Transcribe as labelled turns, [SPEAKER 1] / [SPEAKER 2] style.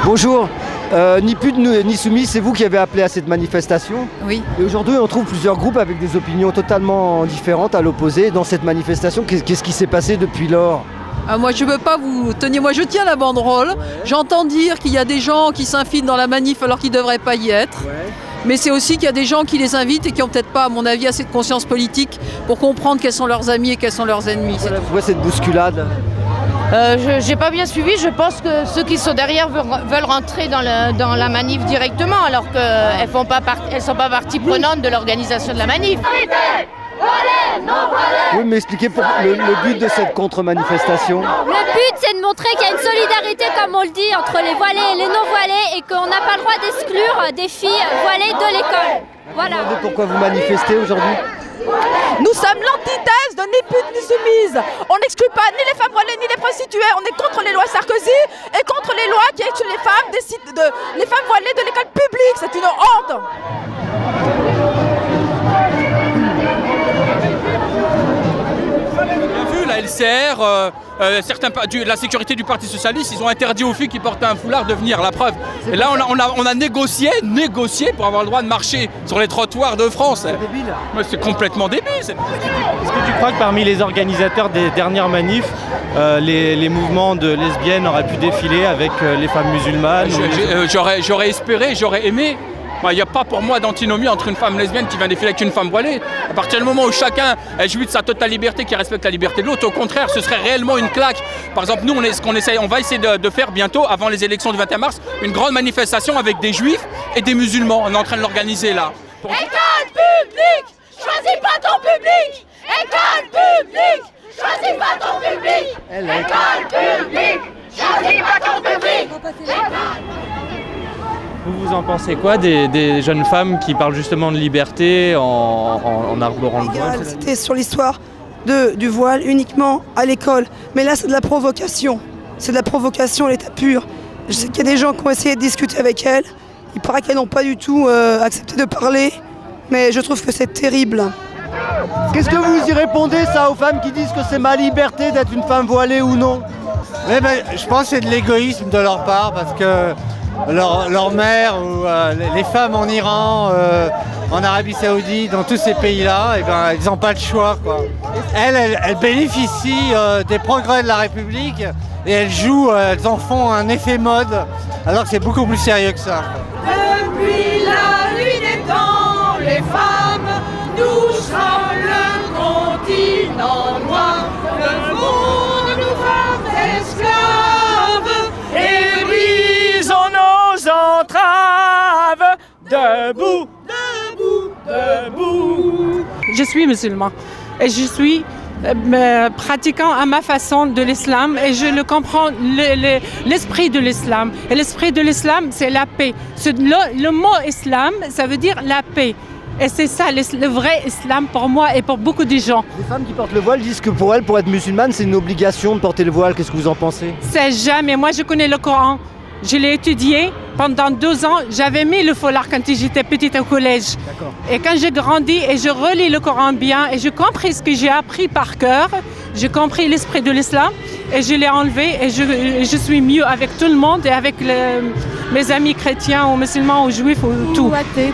[SPEAKER 1] Bonjour, ni pute ni soumise, c'est vous qui avez appelé à cette manifestation.
[SPEAKER 2] Oui.
[SPEAKER 1] Et aujourd'hui, on trouve plusieurs groupes avec des opinions totalement différentes à l'opposé. Dans cette manifestation, qu'est-ce qui s'est passé depuis lors?
[SPEAKER 2] Moi je veux pas vous... Tenez, moi je tiens la banderole. J'entends dire qu'il y a des gens qui s'infilent dans la manif alors qu'ils ne devraient pas y être. Mais c'est aussi qu'il y a des gens qui les invitent et qui n'ont peut-être pas, à mon avis, assez de conscience politique pour comprendre quels sont leurs amis et quels sont leurs ennemis.
[SPEAKER 1] Voilà, vous voyez cette bousculade?
[SPEAKER 3] J'ai pas bien suivi, je pense que ceux qui sont derrière veulent rentrer dans la manif directement alors qu'elles sont pas partie prenante de l'organisation de la manif.
[SPEAKER 1] Oui, mais expliquez le but de cette contre-manifestation.
[SPEAKER 4] Le but, c'est de montrer qu'il y a une solidarité, comme on le dit, entre les voilés et les non-voilés et qu'on n'a pas le droit d'exclure des filles voilées de l'école. Voilà.
[SPEAKER 1] Vous demandez pourquoi vous manifestez aujourd'hui?
[SPEAKER 5] Nous sommes l'antithèse de ni pute ni soumise. On n'exclut pas ni les femmes voilées ni les prostituées. On est contre les lois Sarkozy et contre les lois qui excluent les femmes les femmes voilées de l'école publique. C'est une honte.
[SPEAKER 6] La LCR, la sécurité du Parti Socialiste, ils ont interdit aux filles qui portaient un foulard de venir, la preuve. Et là, on a négocié pour avoir le droit de marcher sur les trottoirs de France.
[SPEAKER 1] C'est débile.
[SPEAKER 6] Mais c'est complètement débile.
[SPEAKER 7] Est-ce que tu crois que parmi les organisateurs des dernières manifs, les mouvements de lesbiennes auraient pu défiler avec les femmes musulmanes?
[SPEAKER 6] J'aurais espéré, j'aurais aimé. Il n'y a pas pour moi d'antinomie entre une femme lesbienne qui vient défiler avec une femme voilée. À partir du moment où chacun jouit de sa totale liberté, qui respecte la liberté de l'autre, au contraire, ce serait réellement une claque. Par exemple, nous, on va essayer de faire bientôt, avant les élections du 21 mars, une grande manifestation avec des juifs et des musulmans. On est en train de l'organiser là.
[SPEAKER 3] École publique, choisis pas ton public. École publique, choisis pas ton public. École publique, choisis pas ton public.
[SPEAKER 7] Vous en pensez quoi des jeunes femmes qui parlent justement de liberté en arborant le voile?
[SPEAKER 8] C'était sur l'histoire du voile uniquement à l'école. Mais là, c'est de la provocation. C'est de la provocation à l'état pur. Je sais qu'il y a des gens qui ont essayé de discuter avec elles. Il paraît qu'elles n'ont pas du tout accepté de parler. Mais je trouve que c'est terrible.
[SPEAKER 1] Qu'est-ce que vous y répondez, ça, aux femmes qui disent que c'est ma liberté d'être une femme voilée ou non?
[SPEAKER 9] Je pense que c'est de l'égoïsme de leur part parce que leur mère ou les femmes en Iran, en Arabie Saoudite, dans tous ces pays-là, ils n'ont pas le choix, quoi. Elles bénéficient des progrès de la République et elles en font un effet mode, alors que c'est beaucoup plus sérieux que ça.
[SPEAKER 5] Depuis la nuit des temps, les femmes, nous sommes le continent noir. Le monde nous fait esclaves et brisons nos entraves. Debout, debout, debout.
[SPEAKER 10] Je suis musulman et je suis pratiquant à ma façon de l'islam et je le comprends, l'esprit de l'islam. Et l'esprit de l'islam, c'est la paix. Le mot islam, ça veut dire la paix. Et c'est ça le vrai islam pour moi et pour beaucoup de gens.
[SPEAKER 1] Les femmes qui portent le voile disent que pour elles, pour être musulmane, c'est une obligation de porter le voile. Qu'est-ce que vous en pensez?
[SPEAKER 10] C'est jamais. Moi, je connais le Coran. Je l'ai étudié pendant 2 ans. J'avais mis le foulard quand j'étais petite au collège.
[SPEAKER 1] D'accord.
[SPEAKER 10] Et quand j'ai grandi et je relis le Coran bien et j'ai compris ce que j'ai appris par cœur, j'ai compris l'esprit de l'islam et je l'ai enlevé et je suis mieux avec tout le monde et avec mes amis chrétiens ou musulmans ou juifs ou tout.
[SPEAKER 8] Ou athées.